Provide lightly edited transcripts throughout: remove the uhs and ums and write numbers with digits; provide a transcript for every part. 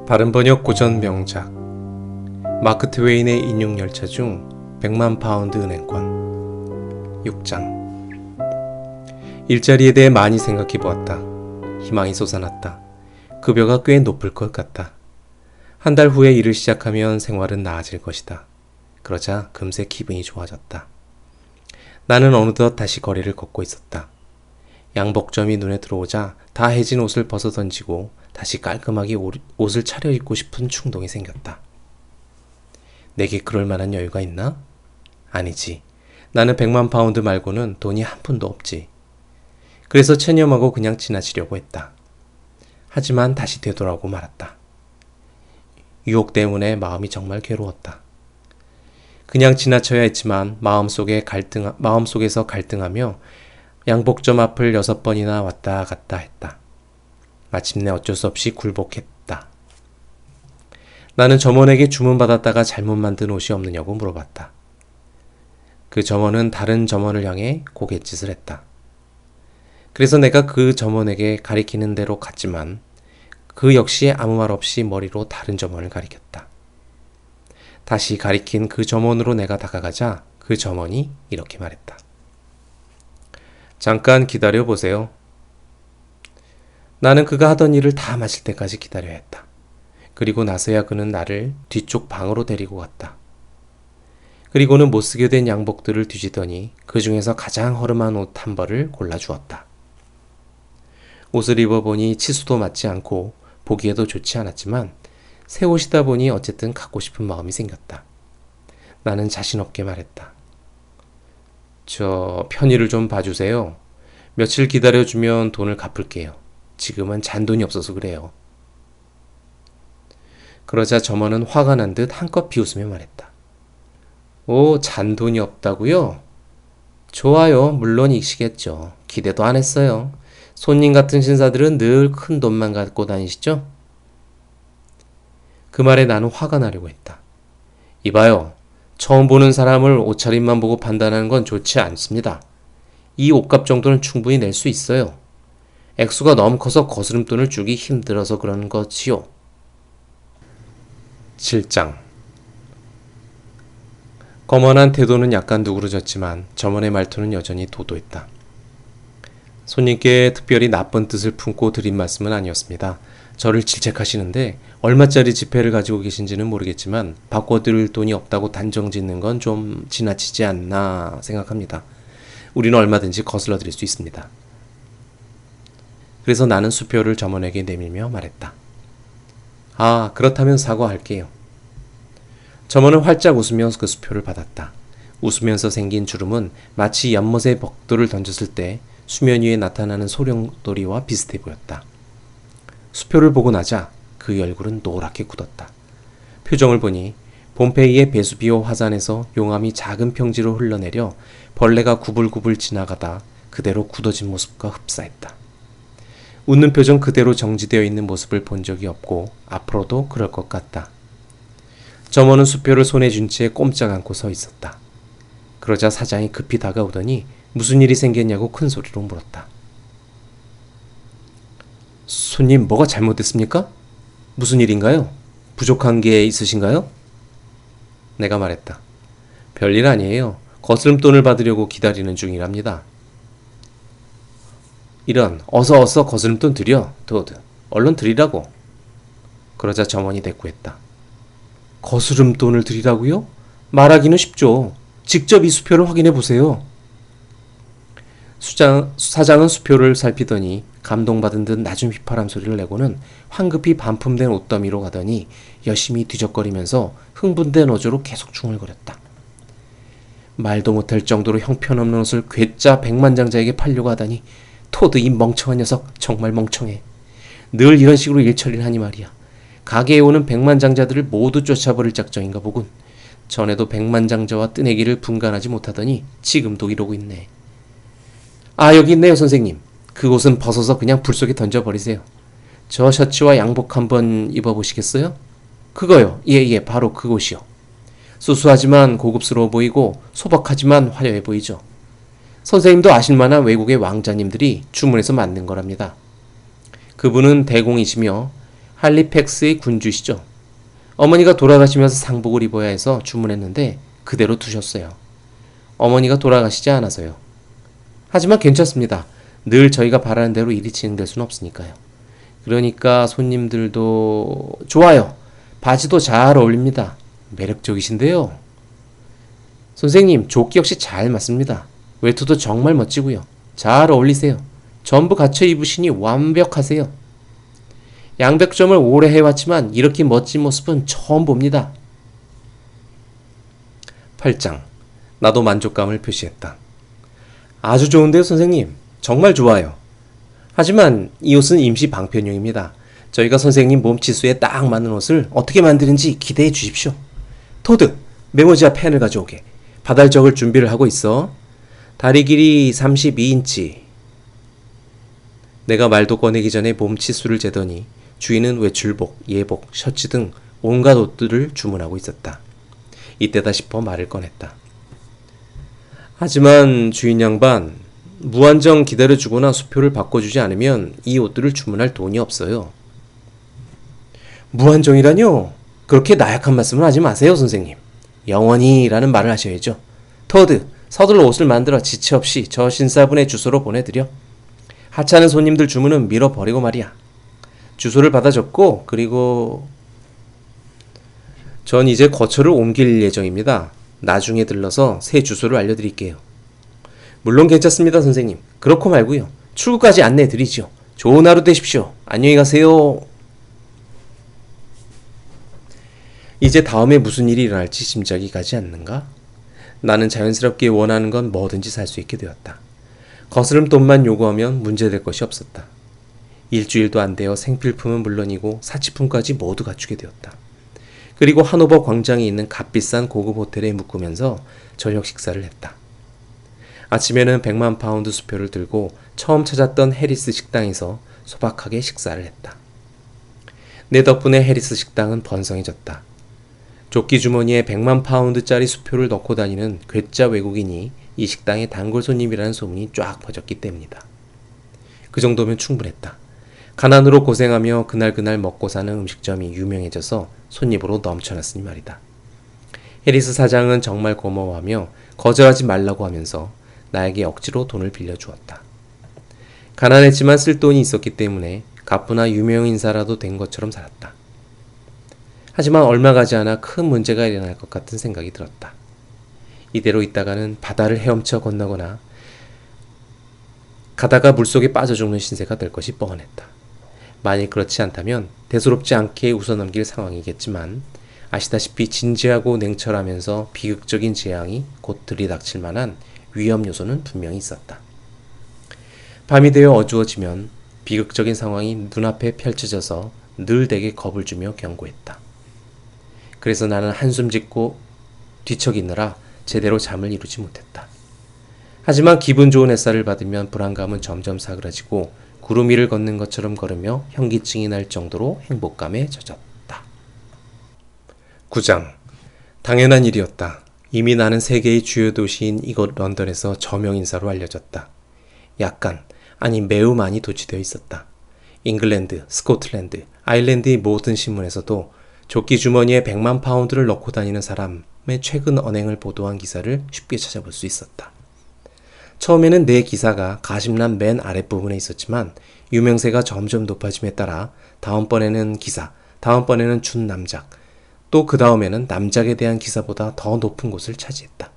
바른번역 고전 명작 마크 트웨인의 인용열차 중 100만 파운드 은행권 6장. 일자리에 대해 많이 생각해 보았다. 희망이 솟아났다. 급여가 꽤 높을 것 같다. 한 달 후에 일을 시작하면 생활은 나아질 것이다. 그러자 금세 기분이 좋아졌다. 나는 어느덧 다시 거리를 걷고 있었다. 양복점이 눈에 들어오자 다 해진 옷을 벗어 던지고 다시 깔끔하게 옷을 차려입고 싶은 충동이 생겼다. 내게 그럴 만한 여유가 있나? 아니지. 나는 100만 파운드 말고는 돈이 한 푼도 없지. 그래서 체념하고 그냥 지나치려고 했다. 하지만 다시 되돌아오고 말았다. 유혹 때문에 마음이 정말 괴로웠다. 그냥 지나쳐야 했지만 마음속에서 갈등하며 양복점 앞을 6번이나 왔다 갔다 했다. 마침내 어쩔 수 없이 굴복했다. 나는 점원에게 주문받았다가 잘못 만든 옷이 없느냐고 물어봤다. 그 점원은 다른 점원을 향해 고갯짓을 했다. 그래서 내가 그 점원에게 가리키는 대로 갔지만 그 역시 아무 말 없이 머리로 다른 점원을 가리켰다. 다시 가리킨 그 점원으로 내가 다가가자 그 점원이 이렇게 말했다. 잠깐 기다려 보세요. 나는 그가 하던 일을 다 마칠 때까지 기다려야 했다. 그리고 나서야 그는 나를 뒤쪽 방으로 데리고 갔다. 그리고는 못쓰게 된 양복들을 뒤지더니 그 중에서 가장 허름한 옷 한 벌을 골라주었다. 옷을 입어보니 치수도 맞지 않고 보기에도 좋지 않았지만 새 옷이다 보니 어쨌든 갖고 싶은 마음이 생겼다. 나는 자신 없게 말했다. 저 편의를 좀 봐주세요. 며칠 기다려주면 돈을 갚을게요. 지금은 잔돈이 없어서 그래요. 그러자 점원은 화가 난 듯 한껏 비웃으며 말했다. 오, 잔돈이 없다고요? 좋아요. 물론 이시겠죠. 기대도 안 했어요. 손님 같은 신사들은 늘 큰 돈만 갖고 다니시죠? 그 말에 나는 화가 나려고 했다. 이봐요. 처음 보는 사람을 옷차림만 보고 판단하는 건 좋지 않습니다. 이 옷값 정도는 충분히 낼 수 있어요. 액수가 너무 커서 거스름돈을 주기 힘들어서 그러는 것이요. 7장. 거만한 태도는 약간 누그러졌지만 점원의 말투는 여전히 도도했다. 손님께 특별히 나쁜 뜻을 품고 드린 말씀은 아니었습니다. 저를 질책하시는데 얼마짜리 지폐를 가지고 계신지는 모르겠지만 바꿔드릴 돈이 없다고 단정 짓는 건 좀 지나치지 않나 생각합니다. 우리는 얼마든지 거슬러 드릴 수 있습니다. 그래서 나는 수표를 점원에게 내밀며 말했다. 아, 그렇다면 사과할게요. 점원은 활짝 웃으며 그 수표를 받았다. 웃으면서 생긴 주름은 마치 연못에 벽돌을 던졌을 때 수면 위에 나타나는 소용돌이와 비슷해 보였다. 수표를 보고 나자 그의 얼굴은 노랗게 굳었다. 표정을 보니 폼페이의 베수비오 화산에서 용암이 작은 평지로 흘러내려 벌레가 구불구불 지나가다 그대로 굳어진 모습과 흡사했다. 웃는 표정 그대로 정지되어 있는 모습을 본 적이 없고 앞으로도 그럴 것 같다. 점원은 수표를 손에 쥔 채 꼼짝 않고 서 있었다. 그러자 사장이 급히 다가오더니 무슨 일이 생겼냐고 큰 소리로 물었다. 손님, 뭐가 잘못됐습니까? 무슨 일인가요? 부족한 게 있으신가요? 내가 말했다. 별일 아니에요. 거스름돈을 받으려고 기다리는 중이랍니다. 이런, 어서 거스름돈 드려, 도드. 얼른 드리라고. 그러자 점원이 대꾸했다. 거스름돈을 드리라고요? 말하기는 쉽죠. 직접 이 수표를 확인해 보세요. 사장은 수표를 살피더니 감동받은 듯 낮은 휘파람 소리를 내고는 황급히 반품된 옷더미로 가더니 열심히 뒤적거리면서 흥분된 어조로 계속 중얼거렸다. 말도 못할 정도로 형편없는 옷을 괴짜 백만장자에게 팔려고 하다니 토드 이 멍청한 녀석 정말 멍청해. 늘 이런 식으로 일처리를 하니 말이야. 가게에 오는 백만장자들을 모두 쫓아버릴 작정인가 보군. 전에도 백만장자와 뜨내기를 분간하지 못하더니 지금도 이러고 있네. 아, 여기 있네요, 선생님. 그 옷은 벗어서 그냥 불 속에 던져버리세요. 저 셔츠와 양복 한번 입어보시겠어요? 그거요. 예, 바로 그곳이요. 수수하지만 고급스러워 보이고 소박하지만 화려해 보이죠. 선생님도 아실만한 외국의 왕자님들이 주문해서 만든 거랍니다. 그분은 대공이시며 할리팩스의 군주시죠. 어머니가 돌아가시면서 상복을 입어야 해서 주문했는데 그대로 두셨어요. 어머니가 돌아가시지 않아서요. 하지만 괜찮습니다. 늘 저희가 바라는 대로 일이 진행될 수는 없으니까요. 그러니까 손님들도 좋아요. 바지도 잘 어울립니다. 매력적이신데요. 선생님, 조끼 역시 잘 맞습니다. 외투도 정말 멋지고요. 잘 어울리세요. 전부 갖춰 입으시니 완벽하세요. 양백점을 오래 해왔지만 이렇게 멋진 모습은 처음 봅니다. 8장. 나도 만족감을 표시했다. 아주 좋은데요, 선생님. 정말 좋아요. 하지만 이 옷은 임시 방편용입니다. 저희가 선생님 몸치수에 딱 맞는 옷을 어떻게 만드는지 기대해 주십시오. 토드, 메모지와 펜을 가져오게. 받을 적을 준비를 하고 있어. 다리 길이 32인치. 내가 말도 꺼내기 전에 몸치수를 재더니 주인은 외출복, 예복, 셔츠 등 온갖 옷들을 주문하고 있었다. 이때다 싶어 말을 꺼냈다. 하지만 주인 양반, 무한정 기다려주거나 수표를 바꿔주지 않으면 이 옷들을 주문할 돈이 없어요. 무한정이라뇨? 그렇게 나약한 말씀을 하지 마세요, 선생님. 영원히 라는 말을 하셔야죠. 토드, 서둘러 옷을 만들어 지체 없이 저 신사분의 주소로 보내드려. 하찮은 손님들 주문은 밀어버리고 말이야. 주소를 받아줬고, 그리고 전 이제 거처를 옮길 예정입니다. 나중에 들러서 새 주소를 알려드릴게요. 물론 괜찮습니다, 선생님. 그렇고 말고요. 출구까지 안내해드리죠. 좋은 하루 되십시오. 안녕히 가세요. 이제 다음에 무슨 일이 일어날지 짐작이 가지 않는가? 나는 자연스럽게 원하는 건 뭐든지 살 수 있게 되었다. 거스름 돈만 요구하면 문제될 것이 없었다. 일주일도 안 되어 생필품은 물론이고 사치품까지 모두 갖추게 되었다. 그리고 하노버 광장에 있는 값비싼 고급 호텔에 묵으면서 저녁 식사를 했다. 아침에는 100만 파운드 수표를 들고 처음 찾았던 해리스 식당에서 소박하게 식사를 했다. 내 덕분에 해리스 식당은 번성해졌다. 조끼 주머니에 100만 파운드짜리 수표를 넣고 다니는 괴짜 외국인이 이 식당의 단골 손님이라는 소문이 쫙 퍼졌기 때문이다. 그 정도면 충분했다. 가난으로 고생하며 그날 먹고 사는 음식점이 유명해져서 손님으로 넘쳐났으니 말이다. 해리스 사장은 정말 고마워하며 거절하지 말라고 하면서 나에게 억지로 돈을 빌려주었다. 가난했지만 쓸 돈이 있었기 때문에 가쁘나 유명 인사라도 된 것처럼 살았다. 하지만 얼마 가지 않아 큰 문제가 일어날 것 같은 생각이 들었다. 이대로 있다가는 바다를 헤엄쳐 건너거나 가다가 물속에 빠져 죽는 신세가 될 것이 뻔했다. 만일 그렇지 않다면 대수롭지 않게 웃어넘길 상황이겠지만 아시다시피 진지하고 냉철하면서 비극적인 재앙이 곧 들이닥칠 만한 위험 요소는 분명히 있었다. 밤이 되어 어두워지면 비극적인 상황이 눈앞에 펼쳐져서 늘 내게 겁을 주며 경고했다. 그래서 나는 한숨 짓고 뒤척이느라 제대로 잠을 이루지 못했다. 하지만 기분 좋은 햇살을 받으면 불안감은 점점 사그라지고 구름 위를 걷는 것처럼 걸으며 현기증이 날 정도로 행복감에 젖었다. 9장. 당연한 일이었다. 이미 나는 세계의 주요 도시인 이곳 런던에서 저명 인사로 알려졌다. 약간, 아니 매우 많이 도취되어 있었다. 잉글랜드, 스코틀랜드, 아일랜드의 모든 신문에서도 조끼 주머니에 100만 파운드를 넣고 다니는 사람의 최근 언행을 보도한 기사를 쉽게 찾아볼 수 있었다. 처음에는 내 기사가 가심란 맨 아랫부분에 있었지만 유명세가 점점 높아짐에 따라 다음번에는 기사, 다음번에는 준남작, 또 그 다음에는 남작에 대한 기사보다 더 높은 곳을 차지했다.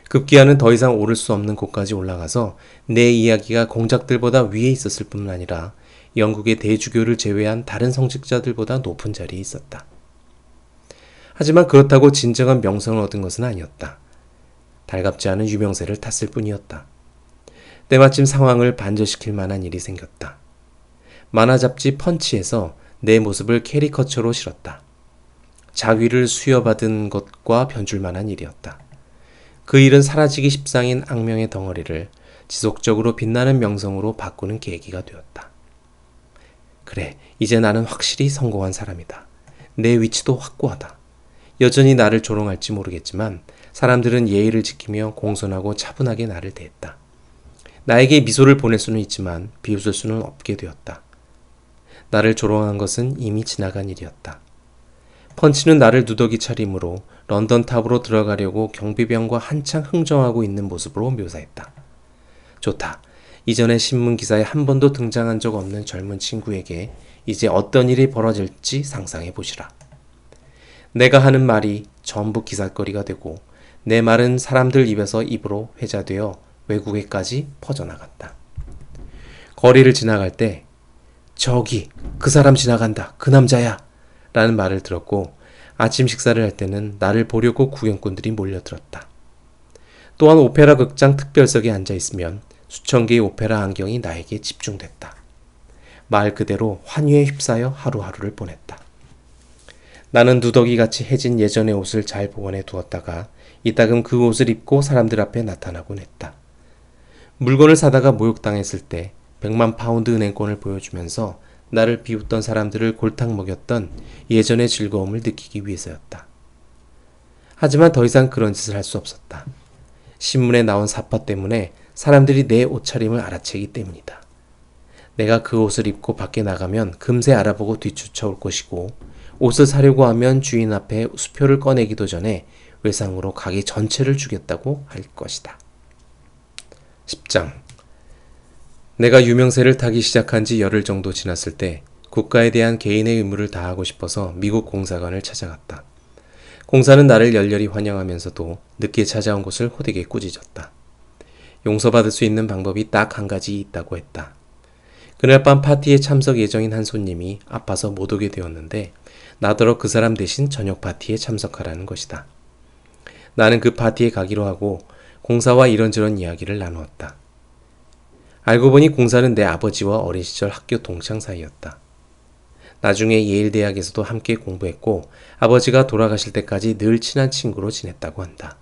급기야는 더 이상 오를 수 없는 곳까지 올라가서 내 이야기가 공작들보다 위에 있었을 뿐만 아니라 영국의 대주교를 제외한 다른 성직자들보다 높은 자리에 있었다. 하지만 그렇다고 진정한 명성을 얻은 것은 아니었다. 달갑지 않은 유명세를 탔을 뿐이었다. 때마침 상황을 반전시킬 만한 일이 생겼다. 만화 잡지 펀치에서 내 모습을 캐리커처로 실었다. 자위를 수여받은 것과 변줄 만한 일이었다. 그 일은 사라지기 십상인 악명의 덩어리를 지속적으로 빛나는 명성으로 바꾸는 계기가 되었다. 그래, 이제 나는 확실히 성공한 사람이다. 내 위치도 확고하다. 여전히 나를 조롱할지 모르겠지만 사람들은 예의를 지키며 공손하고 차분하게 나를 대했다. 나에게 미소를 보낼 수는 있지만 비웃을 수는 없게 되었다. 나를 조롱한 것은 이미 지나간 일이었다. 펀치는 나를 누더기 차림으로 런던 탑으로 들어가려고 경비병과 한창 흥정하고 있는 모습으로 묘사했다. 좋다. 이전에 신문 기사에 한 번도 등장한 적 없는 젊은 친구에게 이제 어떤 일이 벌어질지 상상해 보시라. 내가 하는 말이 전부 기사거리가 되고 내 말은 사람들 입에서 입으로 회자되어 외국에까지 퍼져나갔다. 거리를 지나갈 때 저기 그 사람 지나간다. 그 남자야. 라는 말을 들었고 아침 식사를 할 때는 나를 보려고 구경꾼들이 몰려들었다. 또한 오페라 극장 특별석에 앉아있으면 수천 개의 오페라 안경이 나에게 집중됐다. 말 그대로 환희에 휩싸여 하루하루를 보냈다. 나는 누더기같이 해진 예전의 옷을 잘 보관해 두었다가 이따금 그 옷을 입고 사람들 앞에 나타나곤 했다. 물건을 사다가 모욕당했을 때 100만 파운드 은행권을 보여주면서 나를 비웃던 사람들을 골탕 먹였던 예전의 즐거움을 느끼기 위해서였다. 하지만 더 이상 그런 짓을 할 수 없었다. 신문에 나온 사파 때문에 사람들이 내 옷차림을 알아채기 때문이다. 내가 그 옷을 입고 밖에 나가면 금세 알아보고 뒤쫓아올 것이고 옷을 사려고 하면 주인 앞에 수표를 꺼내기도 전에 외상으로 가게 전체를 주겠다고 할 것이다. 10장. 내가 유명세를 타기 시작한 지 열흘 정도 지났을 때 국가에 대한 개인의 의무를 다하고 싶어서 미국 공사관을 찾아갔다. 공사는 나를 열렬히 환영하면서도 늦게 찾아온 것을 호되게 꾸짖었다. 용서받을 수 있는 방법이 딱 한 가지 있다고 했다. 그날 밤 파티에 참석 예정인 한 손님이 아파서 못 오게 되었는데 나더러 그 사람 대신 저녁 파티에 참석하라는 것이다. 나는 그 파티에 가기로 하고 공사와 이런저런 이야기를 나누었다. 알고 보니 공사는 내 아버지와 어린 시절 학교 동창 사이였다. 나중에 예일 대학에서도 함께 공부했고 아버지가 돌아가실 때까지 늘 친한 친구로 지냈다고 한다.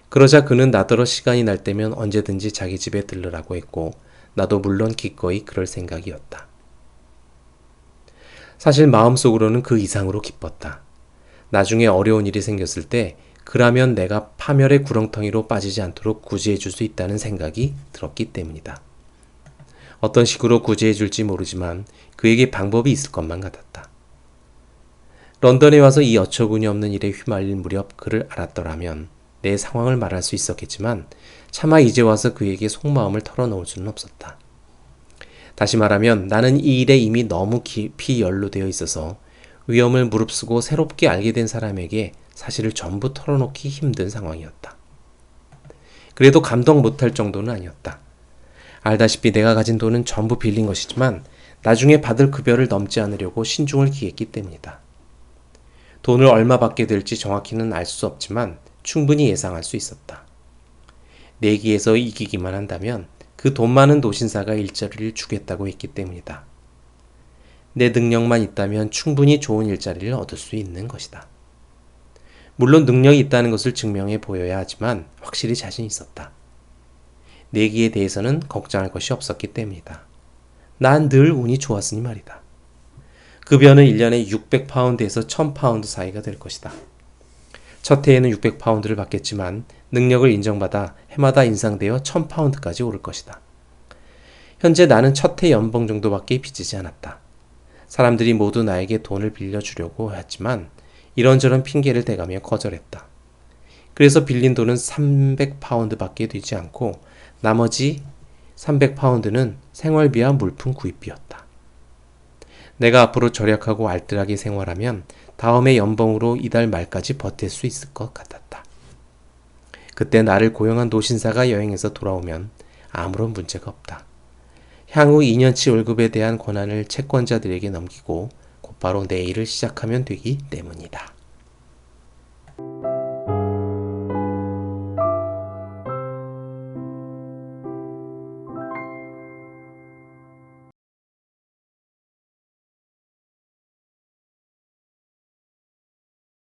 그러자 그는 나더러 시간이 날 때면 언제든지 자기 집에 들르라고 했고 나도 물론 기꺼이 그럴 생각이었다. 사실 마음속으로는 그 이상으로 기뻤다. 나중에 어려운 일이 생겼을 때 그라면 내가 파멸의 구렁텅이로 빠지지 않도록 구제해 줄 수 있다는 생각이 들었기 때문이다. 어떤 식으로 구제해 줄지 모르지만 그에게 방법이 있을 것만 같았다. 런던에 와서 이 어처구니 없는 일에 휘말릴 무렵 그를 알았더라면 내 상황을 말할 수 있었겠지만 차마 이제 와서 그에게 속마음을 털어놓을 수는 없었다. 다시 말하면 나는 이 일에 이미 너무 깊이 연루되어 있어서 위험을 무릅쓰고 새롭게 알게 된 사람에게 사실을 전부 털어놓기 힘든 상황이었다. 그래도 감동 못할 정도는 아니었다. 알다시피 내가 가진 돈은 전부 빌린 것이지만 나중에 받을 급여를 넘지 않으려고 신중을 기했기 때문이다. 돈을 얼마 받게 될지 정확히는 알 수 없지만 충분히 예상할 수 있었다. 내기에서 이기기만 한다면 그 돈 많은 노신사가 일자리를 주겠다고 했기 때문이다. 내 능력만 있다면 충분히 좋은 일자리를 얻을 수 있는 것이다. 물론 능력이 있다는 것을 증명해 보여야 하지만 확실히 자신 있었다. 내기에 대해서는 걱정할 것이 없었기 때문이다. 난 늘 운이 좋았으니 말이다. 급여는 1년에 600파운드에서 1000파운드 사이가 될 것이다. 첫 해에는 600파운드를 받겠지만 능력을 인정받아 해마다 인상되어 1000파운드까지 오를 것이다. 현재 나는 첫 해 연봉 정도밖에 빚지지 않았다. 사람들이 모두 나에게 돈을 빌려주려고 했지만 이런저런 핑계를 대가며 거절했다. 그래서 빌린 돈은 300파운드밖에 되지 않고 나머지 300파운드는 생활비와 물품 구입비였다. 내가 앞으로 절약하고 알뜰하게 생활하면 다음해 연봉으로 이달 말까지 버틸 수 있을 것 같았다. 그때 나를 고용한 노신사가 여행에서 돌아오면 아무런 문제가 없다. 향후 2년치 월급에 대한 권한을 채권자들에게 넘기고 곧바로 내 일을 시작하면 되기 때문이다.